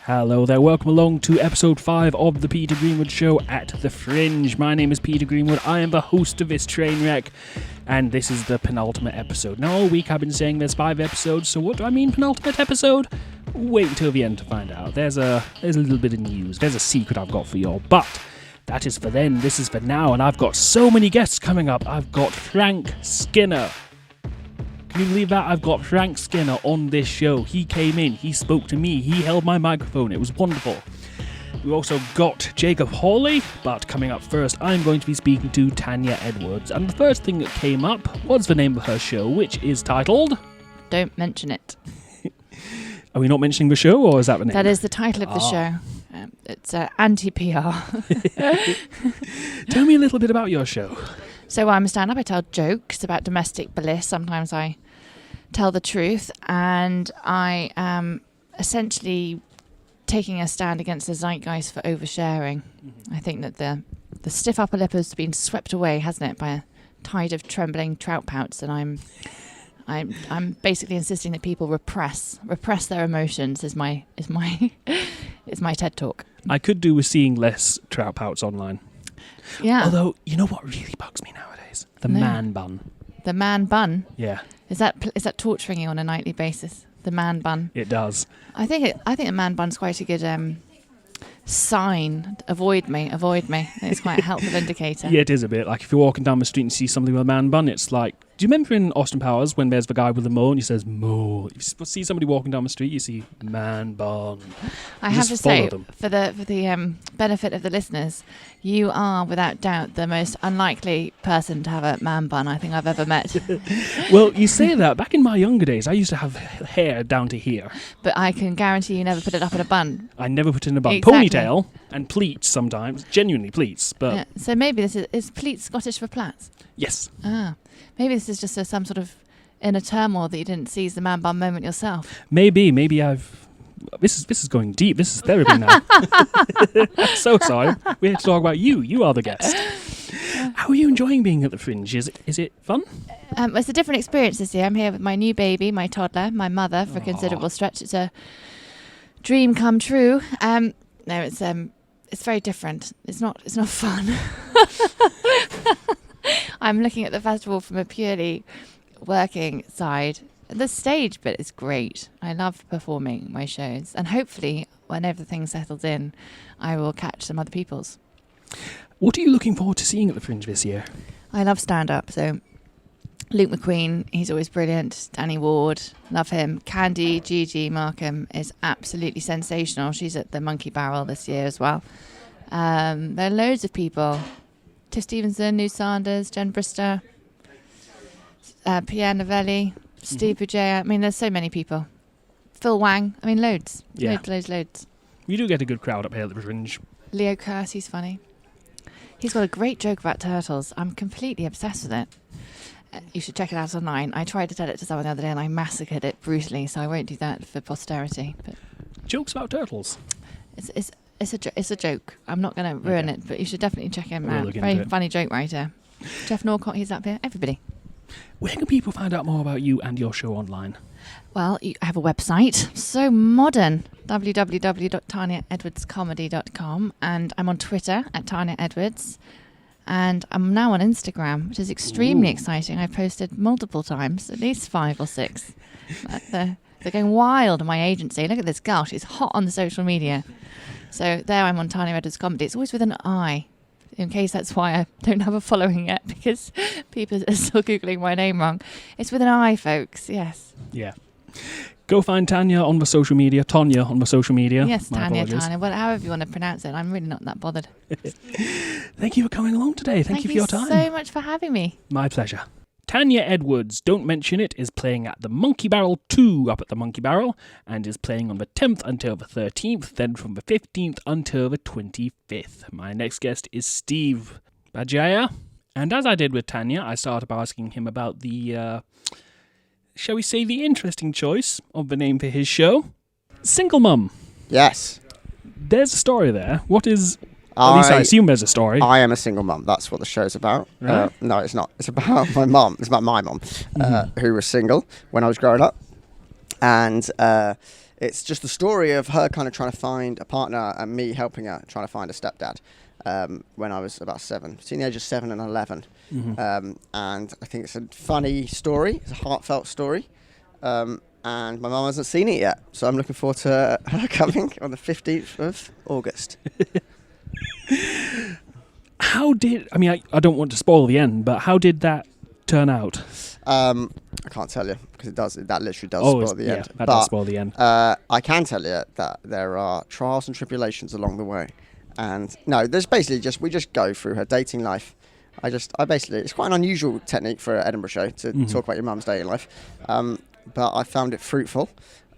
Hello there, welcome along to episode 5 of the Peter Greenwood Show at the Fringe. My name is Peter Greenwood, I am the host of this train wreck, and this is the penultimate episode. Now all week I've been saying there's 5 episodes, so what do I mean penultimate episode? Wait until the end to find out. There's a little bit of news, there's a secret I've got for you all, but that is for then, this is for now, and I've got so many guests coming up. I've got Frank Skinner. Can you believe that? I've got Frank Skinner on this show. He came in, he spoke to me, he held my microphone. It was wonderful. We also got Jacob Hawley, but coming up first, I'm going to be speaking to Tania Edwards. And the first thing that came up was the name of her show, which is titled... Don't mention it. Are we not mentioning the show, or is that the name? That is the title of the show. It's anti-PR. Tell me a little bit about your show. So I'm a stand-up. I tell jokes about domestic bliss. Sometimes I tell the truth, and I am essentially taking a stand against the zeitgeist for oversharing. I think that the stiff upper lip has been swept away, hasn't it, by a tide of trembling trout pouts, and I'm basically insisting that people repress their emotions. Is my TED talk. I could do with seeing less trout pouts online. Yeah. Although, you know what really bugs me nowadays? The man bun. The man bun? Yeah. Is that torturing you on a nightly basis? The man bun? It does. I think a man bun's quite a good sign. Avoid me. It's quite a helpful indicator. Yeah, it is a bit. Like if you're walking down the street and see something with a man bun, it's like... Do you remember in Austin Powers when there's the guy with the mole and he says, "Mo"? If you see somebody walking down the street, you see man bun. I have to say, for the benefit of the listeners, you are without doubt the most unlikely person to have a man bun I think I've ever met. Well, you say that. Back in my younger days, I used to have hair down to here. But I can guarantee you never put it up in a bun. I never put it in a bun. Exactly. Ponytail and pleats sometimes. Genuinely pleats. But Yeah. So maybe this is pleats Scottish for plaits? yes. Ah. Maybe this is just some sort of inner turmoil that you didn't seize the man bun moment yourself. Maybe I've... This is going deep. This is therapy now. I'm so sorry. We have to talk about you. You are the guest. How are you enjoying being at the Fringe? Is it fun? It's a different experience this year. I'm here with my new baby, my toddler, my mother for a considerable stretch. It's a dream come true. No, it's very different. It's not fun. I'm looking at the festival from a purely working side. The stage bit is great. I love performing my shows, and hopefully when everything settles in, I will catch some other people's. What are you looking forward to seeing at the Fringe this year? I love stand-up, so Luke McQueen, he's always brilliant. Danny Ward, love him. Candy, Gigi Markham is absolutely sensational. She's at the Monkey Barrel this year as well. There are loads of people. Tiff Stevenson, Lou Sanders, Jen Brister, Pierre Novelli, Steve Bugeja. I mean, there's so many people. Phil Wang. I mean, loads. Yeah. Loads. You do get a good crowd up here at the Fringe. Leo Curse, he's funny. He's got a great joke about turtles. I'm completely obsessed with it. You should check it out online. I tried to tell it to someone the other day and I massacred it brutally, so I won't do that for posterity. But Jokes about turtles. It's a joke. I'm not going to ruin it, but you should definitely check him out. Very funny joke writer. Jeff Norcott, he's up here. Everybody. Where can people find out more about you and your show online? Well, I have a website. So modern. www.taniaedwardscomedy.com. And I'm on Twitter at Tania Edwards. And I'm now on Instagram, which is extremely exciting. I've posted multiple times, at least 5 or 6. They're going wild on my agency. Look at this girl. She's hot on the social media. So there I'm on Tania Edwards Comedy. It's always with an I, in case that's why I don't have a following yet, because people are still Googling my name wrong. It's with an I, folks, yes. Yeah. Go find Tania on the social media. Tania on the social media. Yes, My Tania, apologies. Tania. Well, however you want to pronounce it. I'm really not that bothered. Thank you for coming along today. Thank you for your time. Thank you so much for having me. My pleasure. Tania Edwards, Don't Mention It, is playing at the Monkey Barrel 2 up at the Monkey Barrel and is playing on the 10th until the 13th, then from the 15th until the 25th. My next guest is Steve Bugeja, and as I did with Tania, I started by asking him about the, shall we say, the interesting choice of the name for his show. Single Mum. Yes. There's a story there. What is... At least I assume there's a story. I am a single mum. That's what the show's about. Right. No, it's not. It's about my mum. It's about my mum, who was single when I was growing up. And it's just the story of her kind of trying to find a partner and me helping her trying to find a stepdad when I was about 7, between the ages of 7 and 11. And I think it's a funny story. It's a heartfelt story. And my mum hasn't seen it yet, so I'm looking forward to her coming on the 15th of August. I don't want to spoil the end, but how did that turn out? I can't tell you because that literally does spoil the end. That does spoil the end. I can tell you that there are trials and tribulations along the way, and no, there's basically we just go through her dating life. It's quite an unusual technique for an Edinburgh show to talk about your mum's dating life, but I found it fruitful.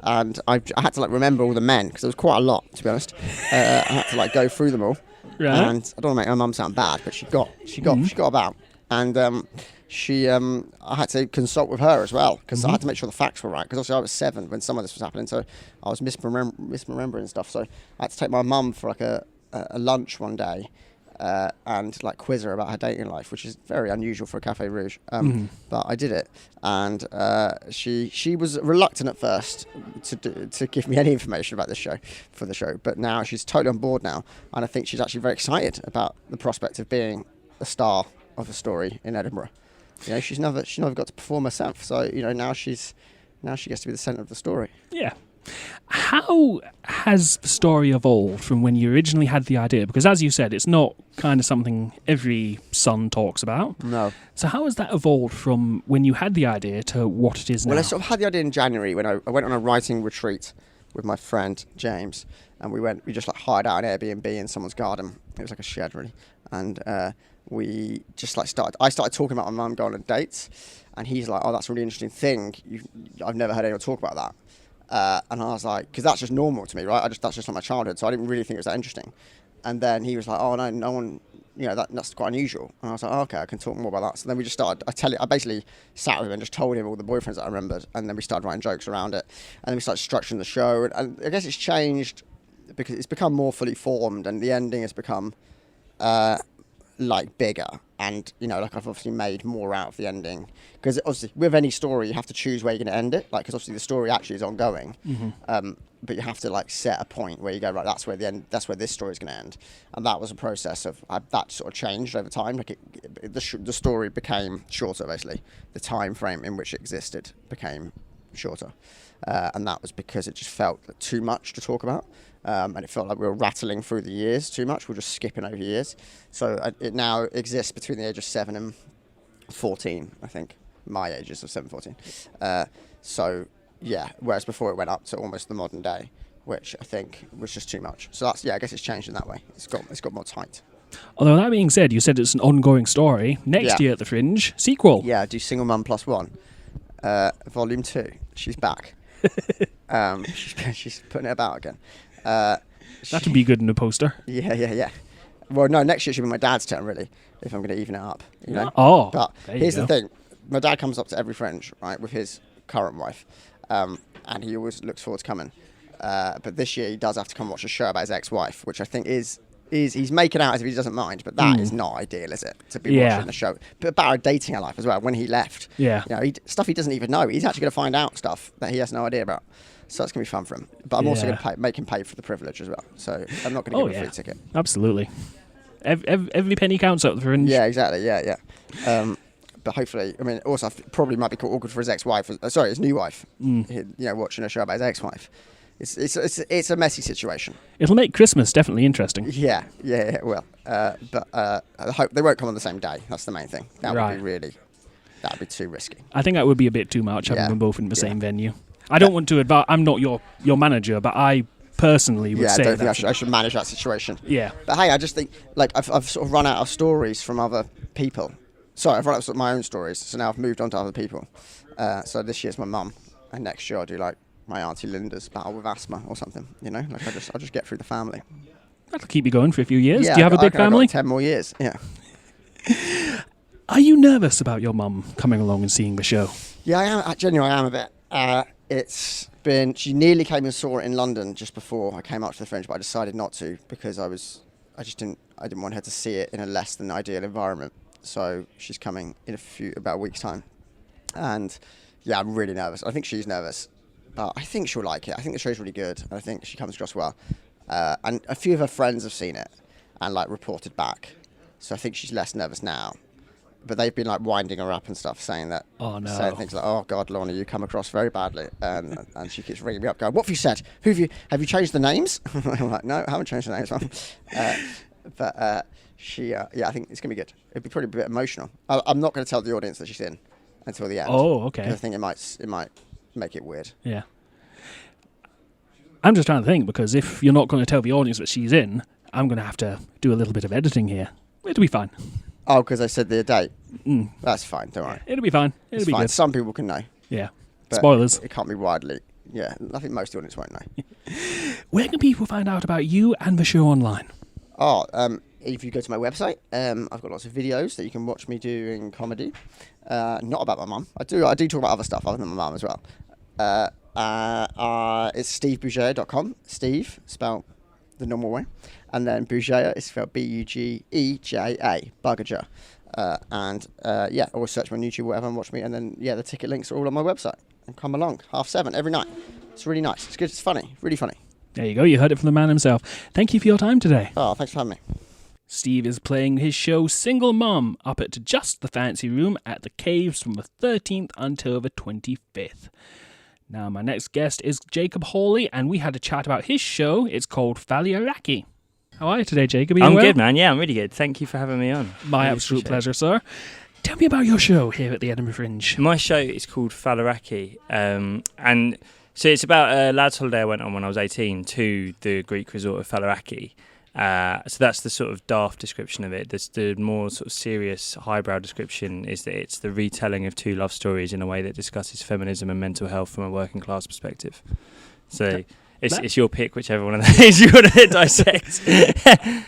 And I had to remember all the men because there was quite a lot, to be honest. I had to go through them all. Right. And I don't want to make my mum sound bad, but she got about. And I had to consult with her as well because I had to make sure the facts were right. Because obviously I was 7 when some of this was happening, so I was misremembering stuff. So I had to take my mum for a lunch one day. And quiz her about her dating life, which is very unusual for a Café Rouge. But I did it, and she was reluctant at first to give me any information about the show. But now she's totally on board now, and I think she's actually very excited about the prospect of being a star of a story in Edinburgh. She's never got to perform herself, so now she gets to be the centre of the story. Yeah. How has the story evolved from when you originally had the idea? Because as you said, it's not kind of something every son talks about. No. So how has that evolved from when you had the idea to what it is now? Well, I sort of had the idea in January when I went on a writing retreat with my friend James, and we just hired out an Airbnb in someone's garden. It was like a shed really, and we just I started talking about my mum going on dates, and he's like, "Oh, that's a really interesting thing. I've never heard anyone talk about that." And I was like, because that's just normal to me, right? That's just like my childhood, so I didn't really think it was that interesting. And then he was like, "Oh no one, that's quite unusual." And I was like, "Oh, okay, I can talk more about that." So then we just started. I basically sat with him and just told him all the boyfriends that I remembered, and then we started writing jokes around it, and then we started structuring the show. And I guess it's changed because it's become more fully formed, and the ending has become bigger, and I've obviously made more out of the ending, because obviously with any story you have to choose where you're going to end it, because obviously the story actually is ongoing, but you have to set a point where you go, right, that's where this story is going to end. And that was a process of that sort of changed over time. The story became shorter, basically the time frame in which it existed became shorter, and that was because it just felt too much to talk about. And it felt like we were rattling through the years too much. We're just skipping over years. So it now exists between the age of 7 and 14, I think. My age is of 7, 14. So, yeah, whereas before it went up to almost the modern day, which I think was just too much. So I guess it's changed in that way. It's got more tight. Although that being said, you said it's an ongoing story. Next year at the Fringe, sequel. Yeah, do Single Mum Plus One, Volume 2. She's back. She's putting it about again. That would be good in a poster. Yeah. Well, no, next year should be my dad's turn, really, if I'm going to even it up, Oh, but here's the thing. My dad comes up to every Fringe, right, with his current wife, and he always looks forward to coming. But this year he does have to come watch a show about his ex-wife, which I think is he's making out as if he doesn't mind, but that is not ideal, is it? To be watching the show. But about her dating life as well, when he left. Yeah. Stuff he doesn't even know. He's actually going to find out stuff that he has no idea about. So that's going to be fun for him. But I'm also going to make him pay for the privilege as well. So I'm not going to give him a free ticket. Absolutely. Every penny counts at the Fringe. Yeah, exactly. Yeah. But hopefully, also probably might be awkward for his ex-wife. His new wife. Watching a show about his ex-wife. It's a messy situation. It'll make Christmas definitely interesting. Yeah, it will. But I hope they won't come on the same day. That's the main thing. That would be too risky. I think that would be a bit too much having them both in the same venue. I don't want to advise. I'm not your manager, but I personally would say I don't that. think I should manage that situation. Yeah. But hey, I just think I've sort of run out of stories from other people. Sorry, I've run out of my own stories, so now I've moved on to other people. So this year's my mum, and next year I'll do my auntie Linda's battle with asthma or something. I'll just get through the family. That'll keep you going for a few years. Yeah, do you have a big family? I've got 10 more years. Yeah. Are you nervous about your mum coming along and seeing the show? Yeah, I am. Genuinely, I am a bit. She nearly came and saw it in London just before I came out to the Fringe, but I decided not to because I didn't want her to see it in a less than ideal environment. So she's coming in about a week's time, and yeah, I'm really nervous. I think she's nervous, I think she'll like it. I think the show's really good, and I think she comes across well. And a few of her friends have seen it and like reported back, so I think she's less nervous now. But they've been like winding her up and stuff, saying saying things like, "Oh God, Lorna, you come across very badly," and she keeps ringing me up, going, "What have you said? Have you changed the names?" I'm like, "No, I haven't changed the names." But she, I think it's gonna be good. It'd be probably a bit emotional. I'm not going to tell the audience that she's in until the end. Oh, okay. 'Cause I think it might make it weird. Yeah. I'm just trying to think, because if you're not going to tell the audience that she's in, I'm going to have to do a little bit of editing here. It'll be fine. Oh, because I said the date. That's fine. Don't worry. It'll be fine. It'll be fine. good. Some people can know. Yeah. But spoilers. It can't be widely. Yeah, I think most audience won't know. Where can people find out about you and the show online? Oh, if you go to my website, I've got lots of videos that you can watch me doing comedy. Not about my mum. I do talk about other stuff other than my mum as well. It's stevebugeja.com. Steve, spelled the normal way. And then Bugeja is spelled Bugeja, Bugeja. Always search me on YouTube or whatever and watch me. And then, the ticket links are all on my website. And come along, 7:30 every night. It's really nice. It's good. It's funny. Really funny. There you go. You heard it from the man himself. Thank you for your time today. Oh, thanks for having me. Steve is playing his show Single Mum up at Just the Fancy Room at the Caves from the 13th until the 25th. Now, my next guest is Jacob Hawley, and we had a chat about his show. It's called Faliraki. How are you today, Jacob? I'm good, man. Yeah, I'm really good. Thank you for having me on. My absolute pleasure, sir. Tell me about your show here at the Edinburgh Fringe. My show is called Faliraki, and so it's about a lad's holiday I went on when I was 18 to the Greek resort of Faliraki. So that's the sort of daft description of it. The more sort of serious, highbrow description is that it's the retelling of two love stories in a way that discusses feminism and mental health from a working class perspective. So it's your pick, whichever one of those you want to dissect.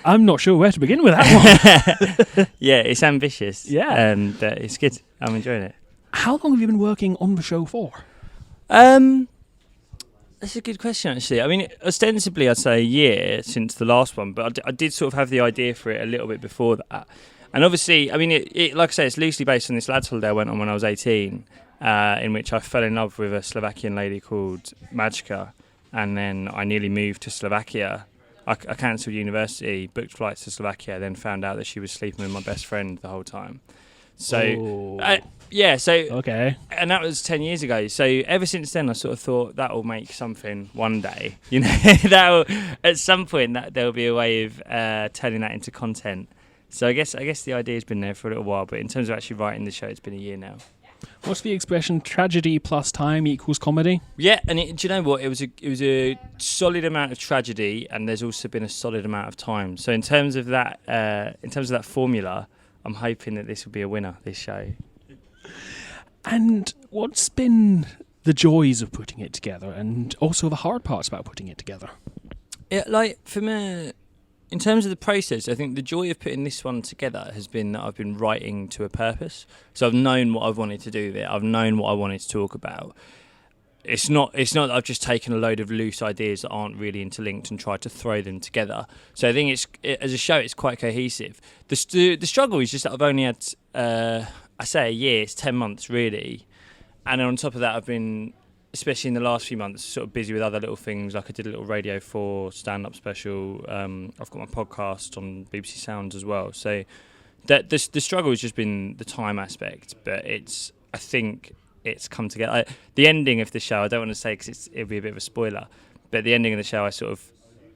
I'm not sure where to begin with that one. Yeah, it's ambitious. Yeah. And it's good. I'm enjoying it. How long have you been working on the show for? That's a good question, actually. I mean, ostensibly, I'd say a year since the last one, but I did sort of have the idea for it a little bit before that. And obviously, I mean, it like I say, it's loosely based on this lad's holiday I went on when I was 18, in which I fell in love with a Slovakian lady called Majka, and then I nearly moved to Slovakia. I cancelled university, booked flights to Slovakia, then found out that she was sleeping with my best friend the whole time. So, okay. And that was 10 years ago. So ever since then, I sort of thought that'll make something one day. You know, that'll at some point that there'll be a way of turning that into content. So I guess the idea's been there for a little while, but in terms of actually writing the show, it's been a year now. What's the expression? Tragedy plus time equals comedy. Yeah, and do you know what? It was a solid amount of tragedy, and there's also been a solid amount of time. So in terms of that formula, I'm hoping that this will be a winner, this show. And what's been the joys of putting it together, and also the hard parts about putting it together? Yeah, like for me, in terms of the process, I think the joy of putting this one together has been that I've been writing to a purpose. So I've known what I've wanted to do with it. I've known what I wanted to talk about. It's not that I've just taken a load of loose ideas that aren't really interlinked and tried to throw them together. So I think as a show, it's quite cohesive. The struggle is just that I've only had, I say a year, it's 10 months really. And on top of that, I've been, especially in the last few months, sort of busy with other little things. Like I did a little Radio 4 stand-up special. I've got my podcast on BBC Sounds as well. So the struggle has just been the time aspect. But I think it's come together. The ending of the show, I don't want to say because it'll be a bit of a spoiler, but the ending of the show I sort of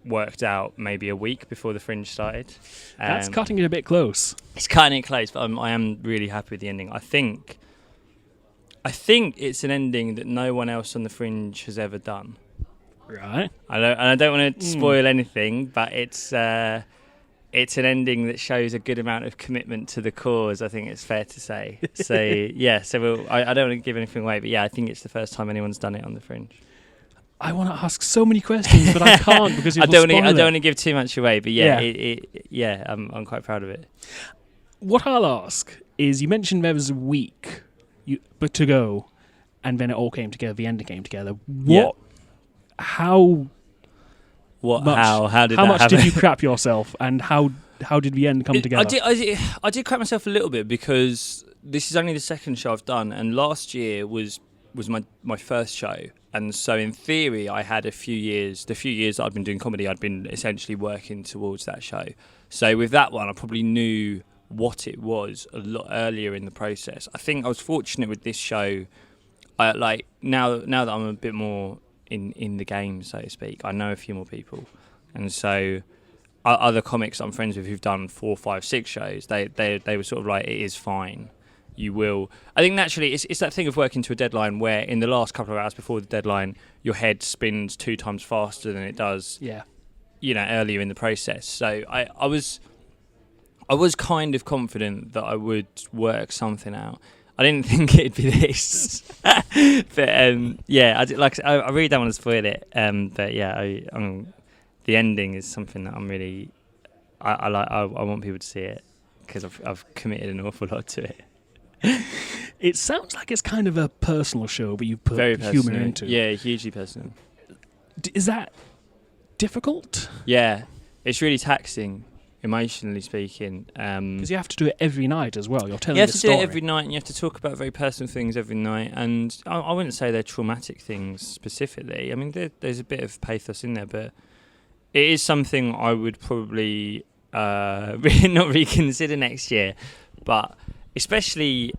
worked out maybe a week before the Fringe started. That's cutting it a bit close. It's cutting it close, but I am really happy with the ending. I think it's an ending that no one else on the Fringe has ever done. Right. I don't want to spoil anything, but it's an ending that shows a good amount of commitment to the cause, I think it's fair to say. So, yeah, I don't want to give anything away, but yeah, I think it's the first time anyone's done it on the Fringe. I want to ask so many questions, but I can't because I don't want to give too much away, but yeah, I'm quite proud of it. What I'll ask is, you mentioned there was a week but to go, and then it all came together, the ending came together. How much did you crap yourself, and how did the end come together? I did crap myself a little bit because this is only the second show I've done, and last year was my first show, And so in theory, I had the few years that I'd been doing comedy, I'd been essentially working towards that show. So with that one, I probably knew what it was a lot earlier in the process. I think I was fortunate with this show. Now that I'm a bit more in the game, so to speak, I know a few more people. And so other comics I'm friends with who've done 4, 5, 6 shows, they were sort of like, it is fine. You will. I think naturally it's that thing of working to a deadline where in the last couple of hours before the deadline, your head spins 2 times faster than it does. Yeah. Earlier in the process. So I was kind of confident that I would work something out. I didn't think it'd be this, but I really don't want to spoil it. But yeah, the ending is something that I'm really I like. I want people to see it because I've committed an awful lot to it. It sounds like it's kind of a personal show, but you put Very humour personal. into it. Yeah, hugely personal. Is that difficult? Yeah, it's really taxing, emotionally speaking. Because you have to do it every night as well. You're telling You have the to story. do it every night, and you have to talk about very personal things every night. And I wouldn't say they're traumatic things specifically. I mean, there's a bit of pathos in there, but it is something I would probably not reconsider next year. But especially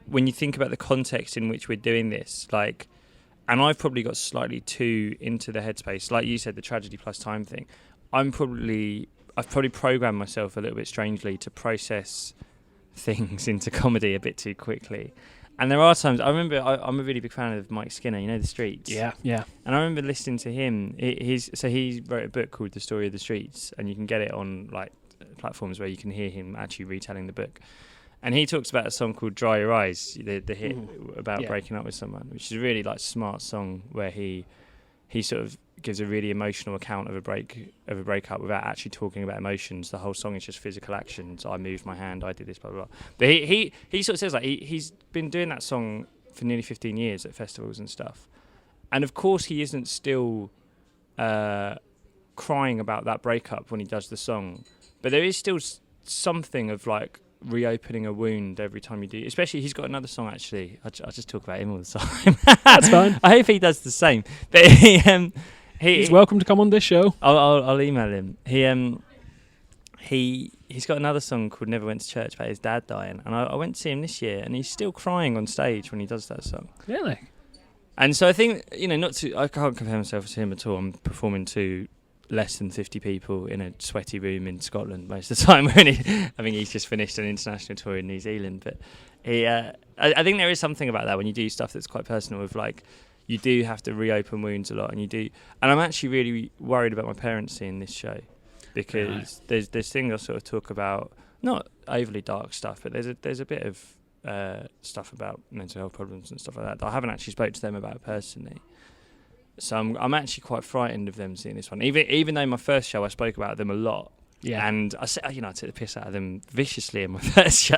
when you think about the context in which we're doing this, and I've probably got slightly too into the headspace, like you said, the tragedy plus time thing. I've probably programmed myself a little bit strangely to process things into comedy a bit too quickly. And there are times, I remember, I'm a really big fan of Mike Skinner, The Streets. Yeah. And I remember listening to him. He wrote a book called The Story of the Streets, and you can get it on platforms where you can hear him actually retelling the book. And he talks about a song called Dry Your Eyes, the hit about breaking up with someone, which is a really smart song where he sort of gives a really emotional account of a breakup without actually talking about emotions. The whole song is just physical actions. I moved my hand, I did this, blah, blah, blah. But he sort of says he's been doing that song for nearly 15 years at festivals and stuff. And of course he isn't still crying about that breakup when he does the song. But there is still something of reopening a wound every time you do. Especially, he's got another song actually. I just talk about him all the time. That's fine. I hope he does the same. But he's welcome to come on this show. I'll email him. He's got another song called Never Went to Church about his dad dying, and I went to see him this year, and he's still crying on stage when he does that song. Really? And so I think I can't compare myself to him at all. I'm performing to less than 50 people in a sweaty room in Scotland most of the time. I think he's just finished an international tour in New Zealand. But I think there is something about that when you do stuff that's quite personal. Of you do have to reopen wounds a lot, and you do. And I'm actually really worried about my parents seeing this show because there's things I sort of talk about, not overly dark stuff, but there's a bit of stuff about mental health problems and stuff like that I haven't actually spoke to them about personally. So I'm actually quite frightened of them seeing this one. Even though my first show I spoke about them a lot, and I said, I took the piss out of them viciously in my first show,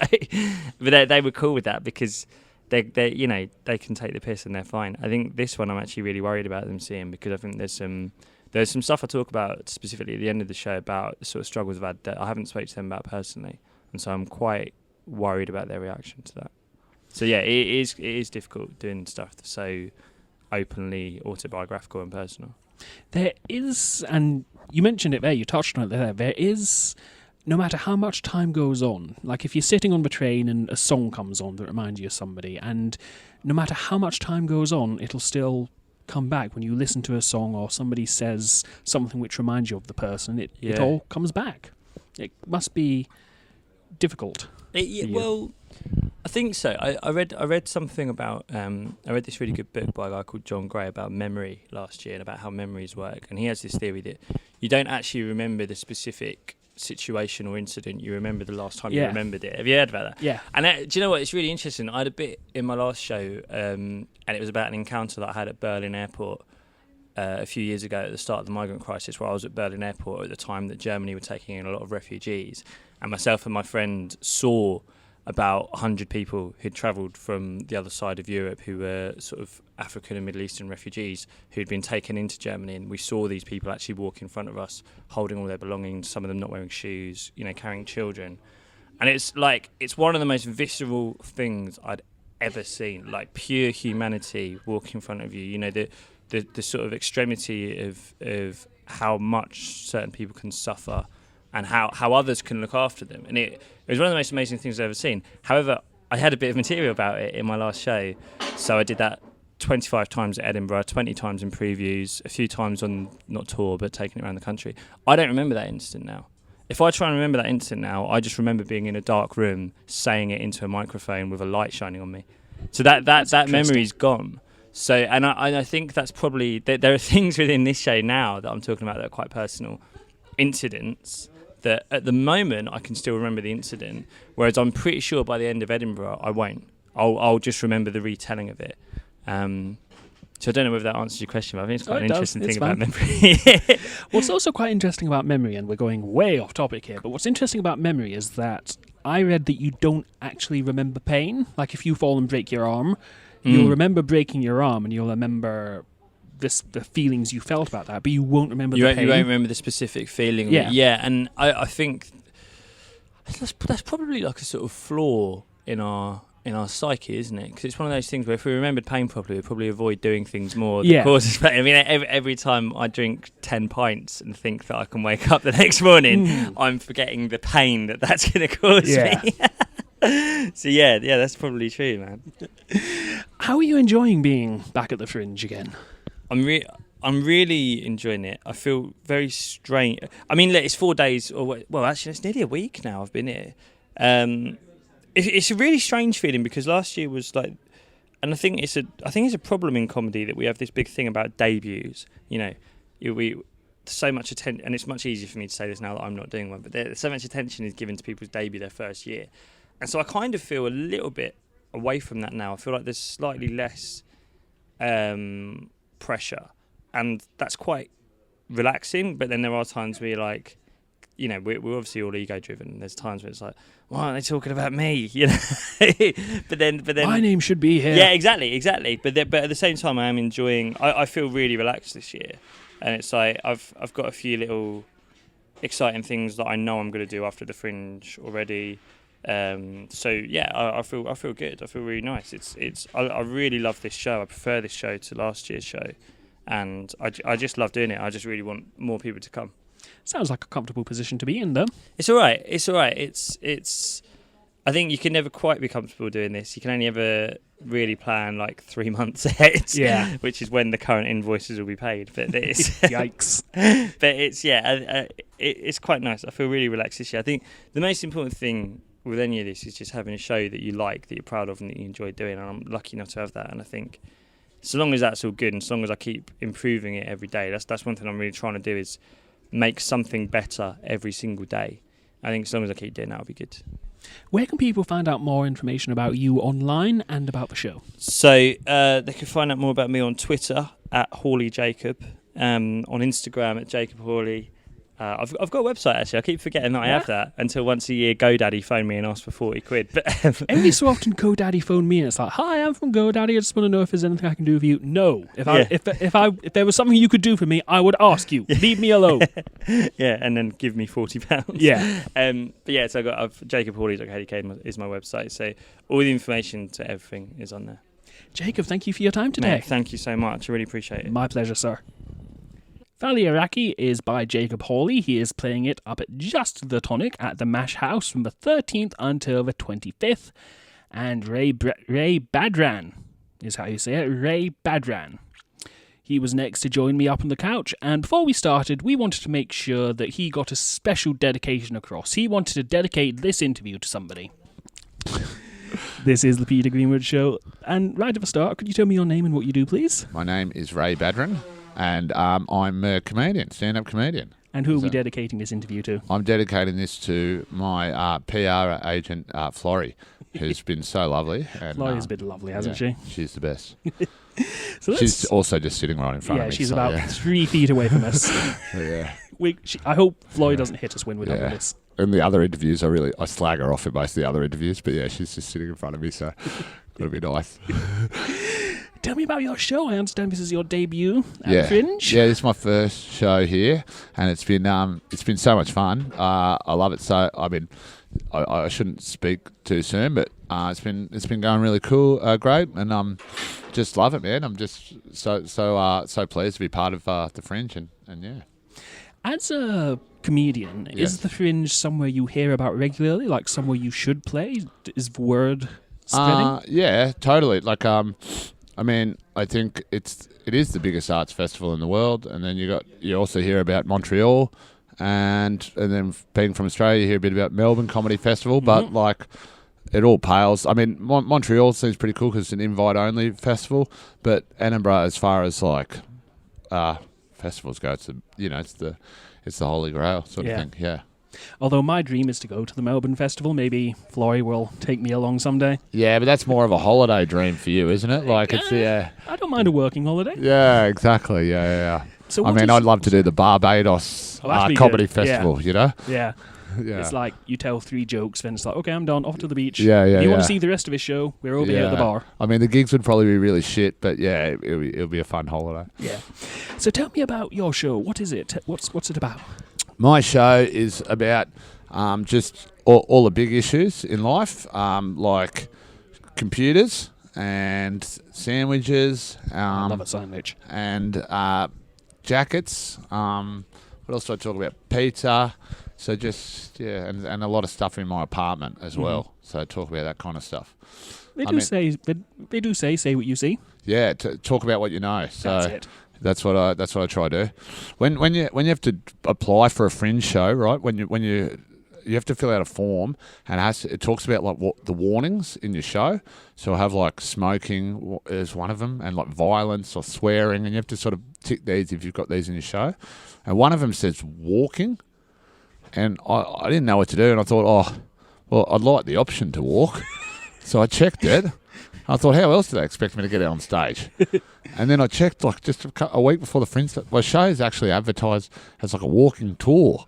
but they were cool with that because they can take the piss and they're fine. I think this one I'm actually really worried about them seeing because I think there's some stuff I talk about specifically at the end of the show about the sort of struggles I've had that I haven't spoken to them about personally, and so I'm quite worried about their reaction to that. So yeah, it is difficult doing stuff that's so openly autobiographical and personal. There is, and you mentioned it there, you touched on it there is, no matter how much time goes on, if you're sitting on the train and a song comes on that reminds you of somebody, and no matter how much time goes on, it'll still come back when you listen to a song or somebody says something which reminds you of the person, it all comes back. It must be difficult. Well, I think so. I read something about I read this really good book by a guy called John Gray about memory last year and about how memories work, and he has this theory that you don't actually remember the specific situation or incident, you remember the last time you remembered it. Have you heard about that? Yeah. And do you know what, it's really interesting. I had a bit in my last show and it was about an encounter that I had at Berlin Airport a few years ago at the start of the migrant crisis, where I was at Berlin Airport at the time that Germany were taking in a lot of refugees, and myself and my friend saw about 100 people who'd travelled from the other side of Europe who were sort of African and Middle Eastern refugees who'd been taken into Germany, and we saw these people actually walk in front of us holding all their belongings, some of them not wearing shoes, carrying children. And it's one of the most visceral things I'd ever seen. Like pure humanity walking in front of you. You know, the sort of extremity of how much certain people can suffer and how others can look after them. And it was one of the most amazing things I've ever seen. However, I had a bit of material about it in my last show, so I did that 25 times at Edinburgh, 20 times in previews, a few times on, not tour, but taking it around the country. I don't remember that incident now. If I try and remember that incident now, I just remember being in a dark room, saying it into a microphone with a light shining on me. So that memory's gone. So, and I think that's probably, there are things within this show now that I'm talking about that are quite personal incidents that at the moment I can still remember the incident, whereas I'm pretty sure by the end of Edinburgh I won't. I'll just remember the retelling of it. So I don't know whether that answers your question, but I think it's quite an interesting thing about memory. What's also quite interesting about memory, and we're going way off topic here, but what's interesting about memory is that I read that you don't actually remember pain. Like if you fall and break your arm, you'll remember breaking your arm and you'll remember the feelings you felt about that, but you won't remember the pain. You won't remember the specific feeling. Yeah, and I think that's probably like a sort of flaw in our psyche, isn't it? Because it's one of those things where if we remembered pain properly, we'd probably avoid doing things more that causes pain. I mean, every time I drink 10 pints and think that I can wake up the next morning, I'm forgetting the pain that's going to cause me. So yeah, that's probably true, man. How are you enjoying being back at the Fringe again? I'm really enjoying it. I feel very strange. I mean, look, it's 4 days, well, actually, it's nearly a week now I've been here. It's a really strange feeling because last year was like, and I think it's a problem in comedy that we have this big thing about debuts. You know, we so much attention, and it's much easier for me to say this now that I'm not doing one. But so much attention is given to people's debut their first year, and so I kind of feel a little bit away from that now. I feel like there's slightly less pressure, and that's quite relaxing. But then there are times where you're like, you know, we're obviously all ego driven. There's times where it's like, why aren't they talking about me? You know, but then my name should be here. Yeah, exactly. But at the same time, I am enjoying. I feel really relaxed this year, and it's like I've got a few little exciting things that I know I'm going to do after the Fringe already. So yeah, I feel good. I feel really nice. I really love this show. I prefer this show to last year's show, and I just love doing it. I just really want more people to come. Sounds like a comfortable position to be in, though. It's all right. It's. I think you can never quite be comfortable doing this. You can only ever really plan like 3 months ahead. Yeah. Which is when the current invoices will be paid. But it's yikes. But it's quite nice. I feel really relaxed this year. I think the most important thing with any of this is just having a show that you like, that you're proud of, and that you enjoy doing. And I'm lucky enough to have that. And I think so long as that's all good, and so long as I keep improving it every day, that's one thing I'm really trying to do is make something better every single day. I think as long as I keep doing that, I'll be good. Where can people find out more information about you online and about the show? So they can find out more about me on Twitter at Hawley Jacob, on Instagram at Jacob Hawley. I've got a website actually. I keep forgetting that I have that until once a year GoDaddy phoned me and asked for 40 quid. But every so often GoDaddy phoned me and it's like, "Hi, I'm from GoDaddy. I just want to know if there's anything I can do for you." No, if there was something you could do for me, I would ask you. Leave me alone. Yeah, and then give me £40. Yeah. But yeah, so I've jacobhawley.co.uk is my website. So all the information to everything is on there. Jacob, thank you for your time today. Mate, thank you so much. I really appreciate it. My pleasure, sir. Valley Iraqi is by Jacob Hawley. He is playing it up at Just the Tonic at the Mash House from the 13th until the 25th. And Ray Badran is how you say it. Ray Badran. He was next to join me up on the couch, and before we started, we wanted to make sure that he got a special dedication across. He wanted to dedicate this interview to somebody. This is the Peter Greenwood Show, and right at the start, could you tell me your name and what you do, please? My name is Ray Badran, and I'm a comedian, stand-up comedian. And who are we dedicating this interview to? I'm dedicating this to my PR agent, Florrie, who's been so lovely. And, Florrie's been lovely, hasn't she? She's the best. So she's also just sitting right in front of me. Yeah, she's about 3 feet away from us. Yeah. I hope Florrie doesn't hit us when we're done with this. In the other interviews, I slag her off in most of the other interviews, but yeah, she's just sitting in front of me, so it'll be nice. tell me about your show. I understand this is your debut at Yeah. Fringe. Yeah, this is my first show here, and it's been so much fun. I love it. So I shouldn't speak too soon, but it's been going really cool, great, and just love it, man. I'm just so pleased to be part of the Fringe, and yeah. As a comedian, is the Fringe somewhere you hear about regularly, like somewhere you should play? Is the word spreading? Yeah, totally. Like, I mean, I think it is the biggest arts festival in the world, and then you also hear about Montreal, and then being from Australia, you hear a bit about Melbourne Comedy Festival, but like, it all pales. I mean, Montreal seems pretty cool because it's an invite-only festival, but Edinburgh, as far as like festivals go, it's the Holy Grail sort of thing. Yeah. Although my dream is to go to the Melbourne Festival. Maybe Florrie will take me along someday. Yeah, but that's more of a holiday dream for you, isn't it? Like it's I don't mind a working holiday. Yeah, exactly. Yeah. So I mean, I'd love to do the Barbados Comedy Festival. Yeah. You know? Yeah. Yeah. It's like you tell 3 jokes, then it's like, okay, I'm done, off to the beach. Yeah. If you want to see the rest of his show, we're over here at the bar. I mean, the gigs would probably be really shit, but yeah, it'll be a fun holiday. Yeah. So tell me about your show. What is it? What's it about? My show is about just all the big issues in life, like computers and sandwiches. I love a sandwich. And jackets. What else do I talk about? Pizza. So just, and a lot of stuff in my apartment as well. So I talk about that kind of stuff. They do say what you see. Yeah, talk about what you know. So That's it. That's what I try to do. When you have to apply for a Fringe show, right? When you have to fill out a form, and it talks about like what the warnings in your show. So I have like smoking is one of them, and like violence or swearing, and you have to sort of tick these if you've got these in your show. And one of them says walking, and I didn't know what to do, and I thought, oh, well, I'd like the option to walk, so I checked it. I thought, how else did they expect me to get out on stage? And then I checked, like, just a week before the Fringe. My show is actually advertised as like a walking tour.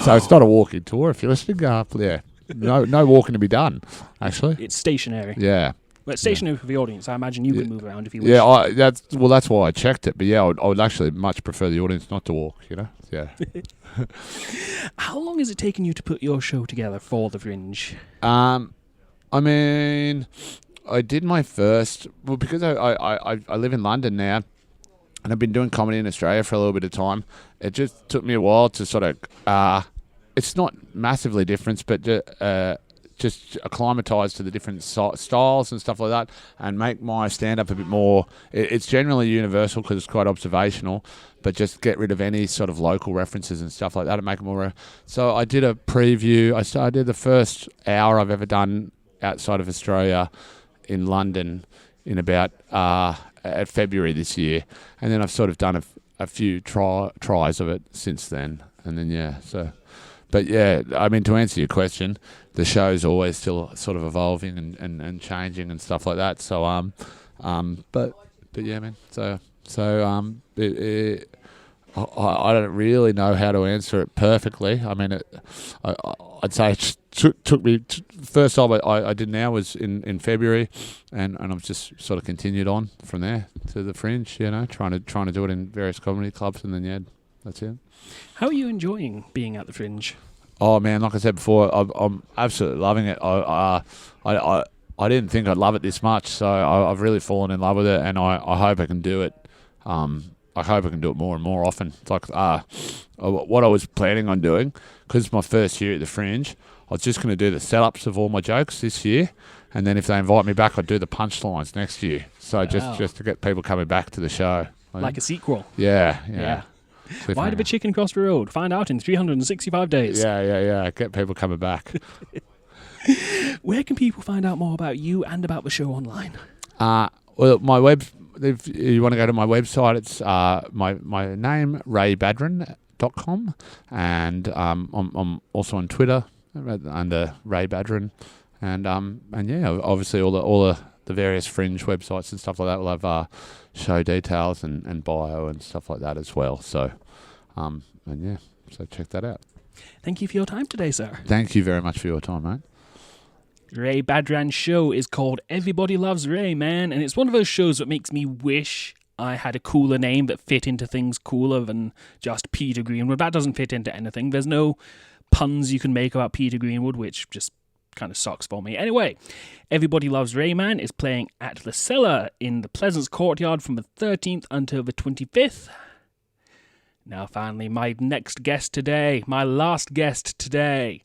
So it's not a walking tour. If you're listening, no walking to be done, actually. It's stationary. Yeah. Well, it's stationary for the audience. I imagine you can move around if you wish. Yeah, that's why I checked it. But yeah, I would actually much prefer the audience not to walk, you know? Yeah. How long has it taken you to put your show together for the Fringe? I mean, I did my first, well, because I live in London now, and I've been doing comedy in Australia for a little bit of time. It just took me a while to sort of, it's not massively different, but just acclimatise to the different styles and stuff like that, and make my stand-up a bit more, it's generally universal because it's quite observational, but just get rid of any sort of local references and stuff like that and make it more. So I did a preview. I did the first hour I've ever done outside of Australia in London in about at February this year, and then I've sort of done a few tries of it since then, and then but yeah, I mean, to answer your question, the show's always still sort of evolving and changing and stuff like that. So but yeah, man. So I don't really know how to answer it perfectly. I mean, I'd say it took me. First time I did now was in February, and I've just sort of continued on from there to the Fringe. You know, trying to do it in various comedy clubs, and then that's it. How are you enjoying being at the Fringe? Oh man, like I said before, I'm absolutely loving it. I didn't think I'd love it this much, so I've really fallen in love with it, and I hope I can do it. I hope I can do it more and more often. It's like what I was planning on doing, because it's my first year at the Fringe, I was just going to do the setups of all my jokes this year, and then if they invite me back, I'd do the punchlines next year. So just to get people coming back to the show. Like a sequel. Yeah. Why did a chicken cross the road? Find out in 365 days. Yeah. Get people coming back. Where can people find out more about you and about the show online? Well, if you want to go to my website, it's my name, raybadran.com, and I'm also on Twitter under Ray Badran, and obviously all the various Fringe websites and stuff like that will have show details and bio and stuff like that as well. So, so check that out. Thank you for your time today, sir. Thank you very much for your time, mate. Ray Badran's show is called Everybody Loves Ray, man, and it's one of those shows that makes me wish I had a cooler name that fit into things cooler than just Peter Greenwood. That doesn't fit into anything. There's no puns you can make about Peter Greenwood, which just kind of sucks for me. Anyway, Everybody Loves Rayman is playing at the Cellar in the Pleasance Courtyard from the 13th until the 25th. Now, finally, my next guest today, my last guest today.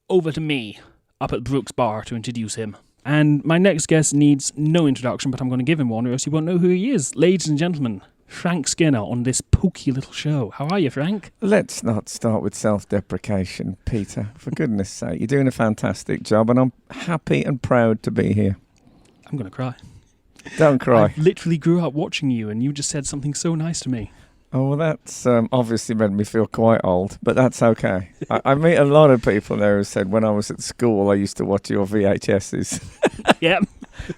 Over to me, up at Brooks Bar to introduce him. And my next guest needs no introduction, but I'm going to give him one or else you won't know who he is. Ladies and gentlemen, Frank Skinner on this pokey little show. How are you, Frank? Let's not start with self-deprecation, Peter. For goodness sake, you're doing a fantastic job, and I'm happy and proud to be here. I'm going to cry. Don't cry. I literally grew up watching you, and you just said something so nice to me. Oh, well, that's obviously made me feel quite old, but that's okay. I meet a lot of people there who said when I was at school, I used to watch your VHSs. Yep.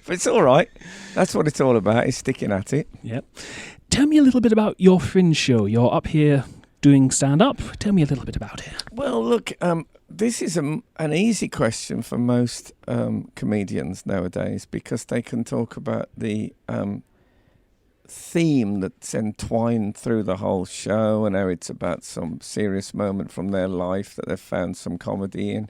But it's all right. That's what it's all about, is sticking at it. Yep. Tell me a little bit about your Fringe show. You're up here doing stand-up. Tell me a little bit about it. Well, look, this is an easy question for most comedians nowadays because they can talk about the theme that's entwined through the whole show and how it's about some serious moment from their life that they've found some comedy in.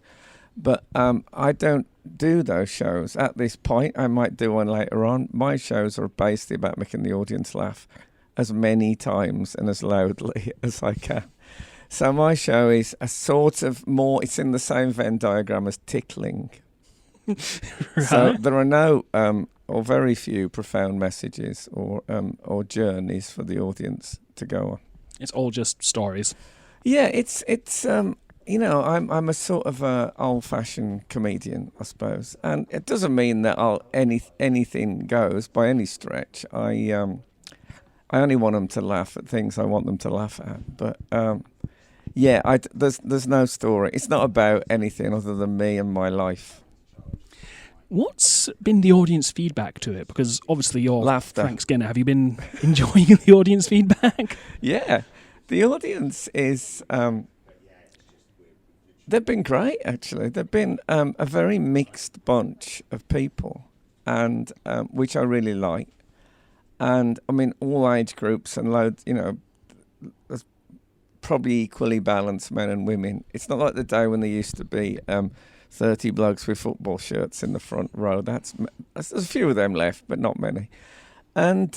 But I don't do those shows. At this point, I might do one later on. My shows are basically about making the audience laugh as many times and as loudly as I can. So my show is a sort of more, it's in the same Venn diagram as tickling. Right. So there are no or very few profound messages or journeys for the audience to go on. It's all just stories. Yeah, it's you know, I'm a sort of a old-fashioned comedian, I suppose, and it doesn't mean that anything goes by any stretch. I only want them to laugh at things I want them to laugh at, but yeah, there's no story. It's not about anything other than me and my life. What's been the audience feedback to it? Because obviously you're Laughter. Frank Skinner. Have you been enjoying the audience feedback? Yeah, the audience is... they've been great, actually. They've been a very mixed bunch of people, and which I really like. And, I mean, all age groups and loads, you know, there's probably equally balanced men and women. It's not like the day when there used to be 30 blokes with football shirts in the front row. There's a few of them left, but not many. And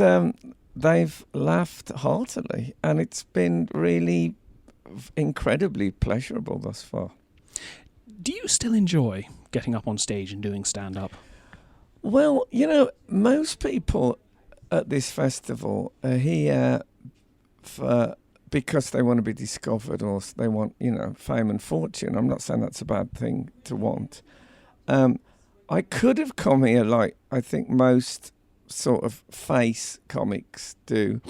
they've laughed heartily, and it's been really incredibly pleasurable thus far. Do you still enjoy getting up on stage and doing stand-up? Well, you know, most people at this festival are here because they want to be discovered or they want, you know, fame and fortune. I'm not saying that's a bad thing to want. I could have come here like I think most sort of face comics do.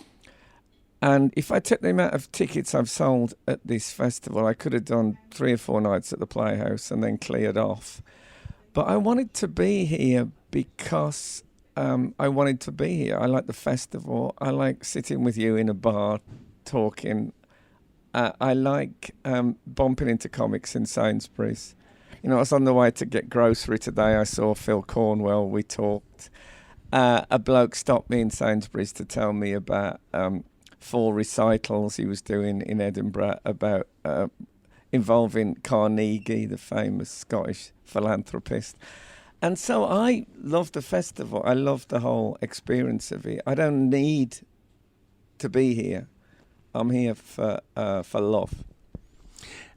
And if I took the amount of tickets I've sold at this festival, I could have done 3 or 4 nights at the Playhouse and then cleared off. But I wanted to be here because I wanted to be here. I like the festival. I like sitting with you in a bar talking. I like bumping into comics in Sainsbury's. You know, I was on the way to get grocery today. I saw Phil Cornwell. We talked. A bloke stopped me in Sainsbury's to tell me about 4 recitals he was doing in Edinburgh about involving Carnegie, the famous Scottish philanthropist. And so I love the festival. I love the whole experience of it. I don't need to be here. I'm here for love.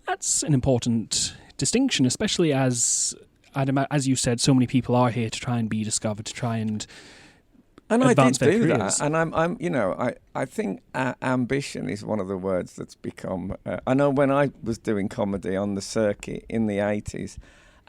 That's an important distinction, especially as you said, so many people are here to try and be discovered, to try and advance I did their do careers. that, and I'm you know, I think ambition is one of the words that's become. I know when I was doing comedy on the circuit in the 80s,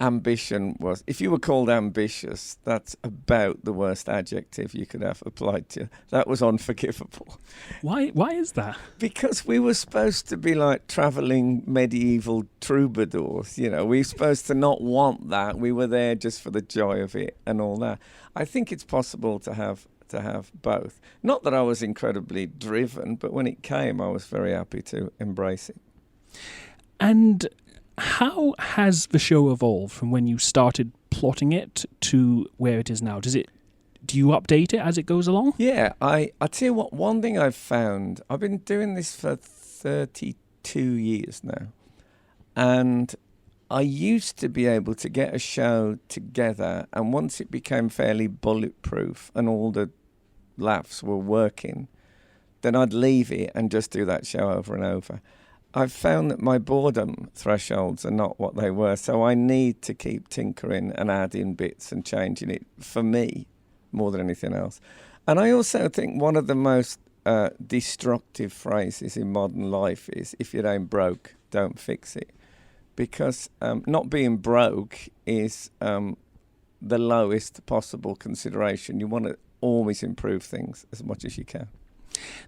ambition was, if you were called ambitious, that's about the worst adjective you could have applied to you. That was unforgivable. Why is that? Because we were supposed to be like travelling medieval troubadours, you know. We were supposed to not want that. We were there just for the joy of it and all that. I think it's possible to have both. Not that I was incredibly driven, but when it came, I was very happy to embrace it. And How has the show evolved from when you started plotting it to where it is now? Do you update it as it goes along? Yeah, I tell you what, one thing I've found, I've been doing this for 32 years now, and I used to be able to get a show together, and once it became fairly bulletproof and all the laughs were working, then I'd leave it and just do that show over and over. I've found that my boredom thresholds are not what they were, so I need to keep tinkering and adding bits and changing it for me more than anything else. And I also think one of the most destructive phrases in modern life is, if it ain't broke, don't fix it. Because not being broke is the lowest possible consideration. You want to always improve things as much as you can.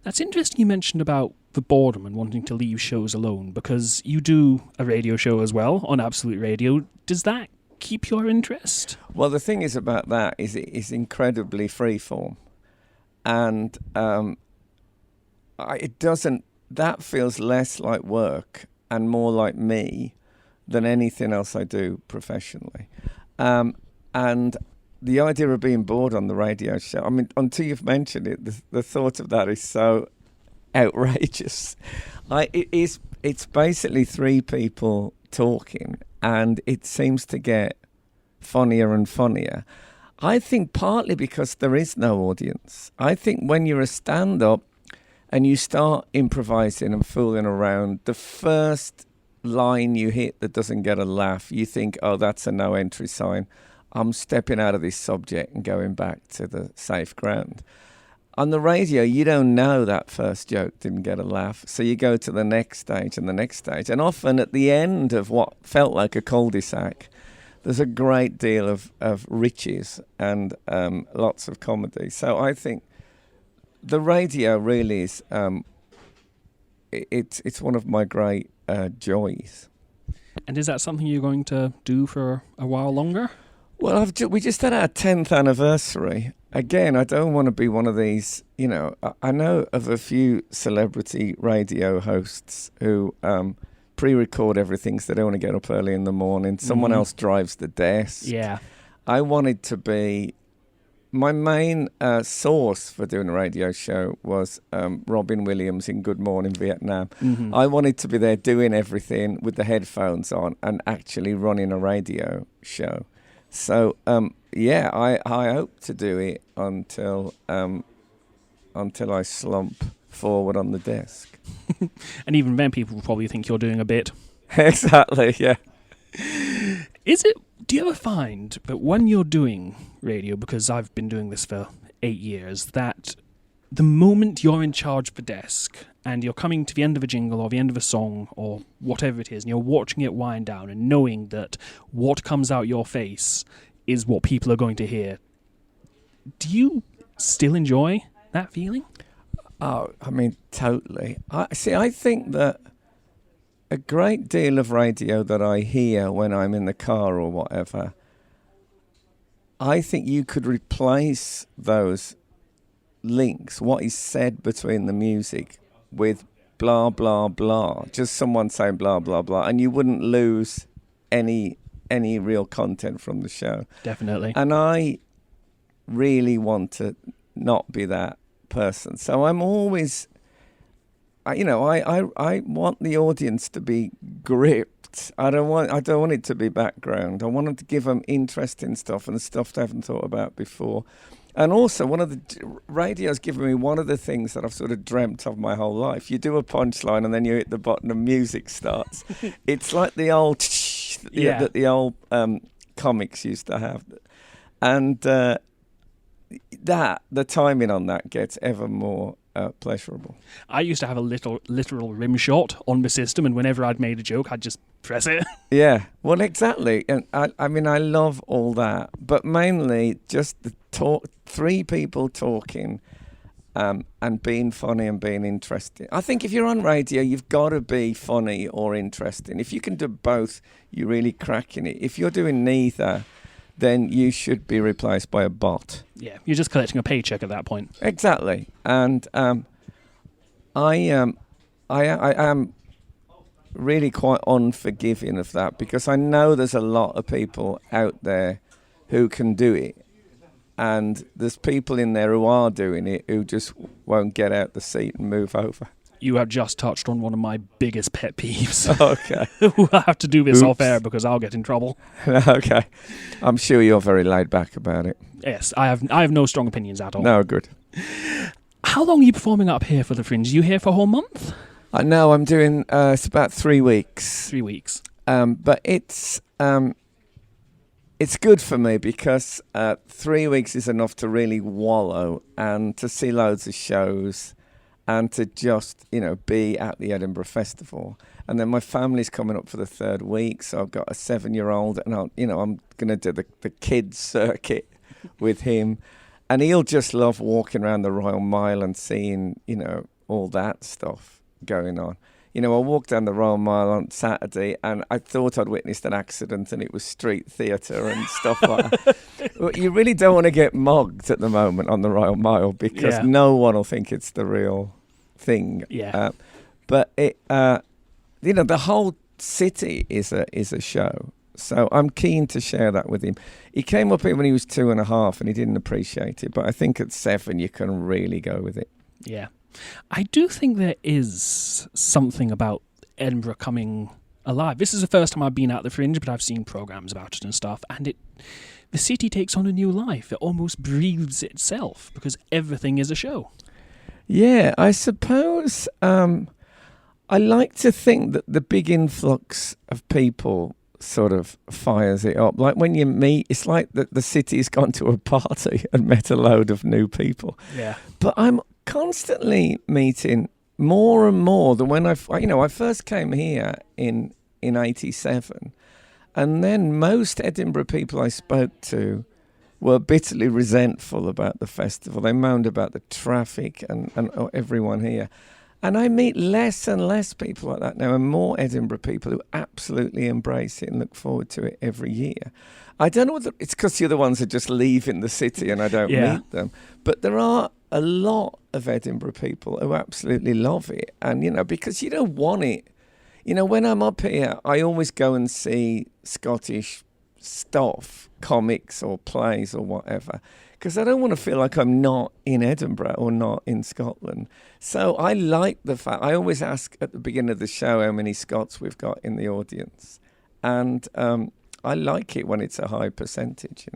That's interesting you mentioned about the boredom and wanting to leave shows alone, because you do a radio show as well on Absolute Radio. Does that keep your interest? Well, the thing is about that is it is incredibly freeform. And that feels less like work and more like me than anything else I do professionally. And the idea of being bored on the radio show, I mean, until you've mentioned it, the thought of that is so outrageous. It's basically three people talking, and it seems to get funnier and funnier. I think partly because there is no audience. I think when you're a stand-up and you start improvising and fooling around, the first line you hit that doesn't get a laugh, you think, oh, that's a no entry sign. I'm stepping out of this subject and going back to the safe ground. On the radio, you don't know that first joke didn't get a laugh, so you go to the next stage and the next stage. And often at the end of what felt like a cul-de-sac, there's a great deal of riches and lots of comedy. So I think the radio really is, it's one of my great joys. And is that something you're going to do for a while longer? Well, we just had our 10th anniversary. Again, I don't want to be one of these, I know of a few celebrity radio hosts who pre-record everything so they don't want to get up early in the morning. Someone else drives the desk. Yeah. I wanted to be... My main source for doing a radio show was Robin Williams in Good Morning Vietnam. Mm-hmm. I wanted to be there doing everything with the headphones on and actually running a radio show. So, I hope to do it until I slump forward on the desk. And even then, people will probably think you're doing a bit. Exactly, yeah. Do you ever find that when you're doing radio, because I've been doing this for 8 years, that the moment you're in charge of the desk and you're coming to the end of a jingle or the end of a song or whatever it is, and you're watching it wind down and knowing that what comes out your face is what people are going to hear, do you still enjoy that feeling? Oh, I mean, totally. I think that a great deal of radio that I hear when I'm in the car or whatever, I think you could replace those links, what is said between the music, with blah, blah, blah. Just someone saying blah, blah, blah. And you wouldn't lose any real content from the show. Definitely. And I really want to not be that person. So I'm always... I want the audience to be gripped. I don't want it to be background. I want to give them interesting stuff and stuff they haven't thought about before. And also, radio's given me one of the things that I've sort of dreamt of my whole life. You do a punchline and then you hit the button and music starts. It's like the old that the old comics used to have. And the timing on that gets ever more pleasurable. I used to have a literal rim shot on the system, and whenever I'd made a joke, I'd just press it. Yeah, well, exactly. And I mean, I love all that, but mainly just the talk, three people talking and being funny and being interesting. I think if you're on radio, you've got to be funny or interesting. If you can do both, you're really cracking it. If you're doing neither, then you should be replaced by a bot. Yeah, you're just collecting a paycheck at that point. Exactly. And I am really quite unforgiving of that, because I know there's a lot of people out there who can do it, and there's people in there who are doing it who just won't get out the seat and move over. You have just touched on one of my biggest pet peeves. Okay. We'll have to do this Oops. off air because I'll get in trouble. Okay. I'm sure you're very laid back about it. Yes, I have no strong opinions at all. No, good. How long are you performing up here for the Fringe? Are you here for a whole month? I know I'm doing, it's about 3 weeks. 3 weeks. But it's good for me because 3 weeks is enough to really wallow and to see loads of shows and to just, be at the Edinburgh Festival. And then my family's coming up for the 3rd week, so I've got a 7-year-old, and I'm going to do the kids circuit with him. And he'll just love walking around the Royal Mile and seeing, all that stuff going on. I walked down the Royal Mile on Saturday and I thought I'd witnessed an accident and it was street theatre and stuff like that. But you really don't want to get mugged at the moment on the Royal Mile because no one will think it's the real thing. Yeah. But it, the whole city is a show. So I'm keen to share that with him. He came up here when he was 2.5 and he didn't appreciate it. But I think at 7 you can really go with it. Yeah. I do think there is something about Edinburgh coming alive. This is the first time I've been at the Fringe, but I've seen programmes about it and stuff, and the city takes on a new life. It almost breathes itself because everything is a show. Yeah, I suppose I like to think that the big influx of people sort of fires it up. Like when you meet, it's like the city's gone to a party and met a load of new people. Yeah. But I'm constantly meeting more and more than when I first came here in 87, and then most Edinburgh people I spoke to were bitterly resentful about the festival. They moaned about the traffic and everyone here. And I meet less and less people like that now, and more Edinburgh people who absolutely embrace it and look forward to it every year. I don't know whether it's because you're the ones who just leave in the city and I don't meet them, but there are a lot of Edinburgh people who absolutely love it. And, because you don't want it. When I'm up here, I always go and see Scottish stuff, comics or plays or whatever, because I don't want to feel like I'm not in Edinburgh or not in Scotland. So I like the fact, I always ask at the beginning of the show how many Scots we've got in the audience. And I like it when it's a high percentage,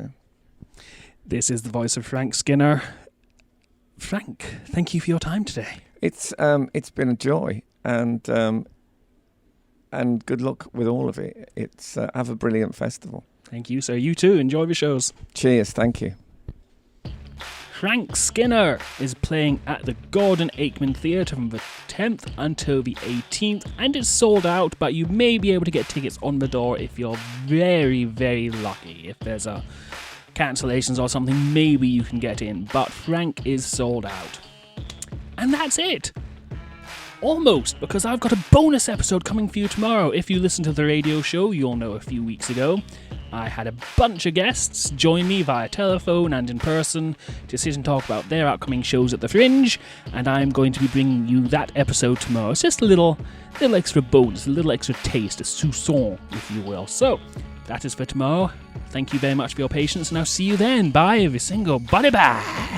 This is the voice of Frank Skinner. Frank, thank you for your time today. It's been a joy, and good luck with all of it. It's have a brilliant festival. Thank you, sir. You too. Enjoy the shows. Cheers. Thank you. Frank Skinner is playing at the Gordon Aikman Theatre from the 10th until the 18th, and it's sold out, but you may be able to get tickets on the door if you're very, very lucky. If there's a cancellations or something, maybe you can get in, but Frank is sold out. And that's it. Almost, because I've got a bonus episode coming for you tomorrow. If you listen to the radio show, you'll know a few weeks ago I had a bunch of guests join me via telephone and in person to sit and talk about their upcoming shows at the Fringe, and I'm going to be bringing you that episode tomorrow. It's just a little extra bonus, a little extra taste, a soupçon, if you will. So, that is for tomorrow. Thank you very much for your patience, and I'll see you then. Bye, every single. Bye-bye.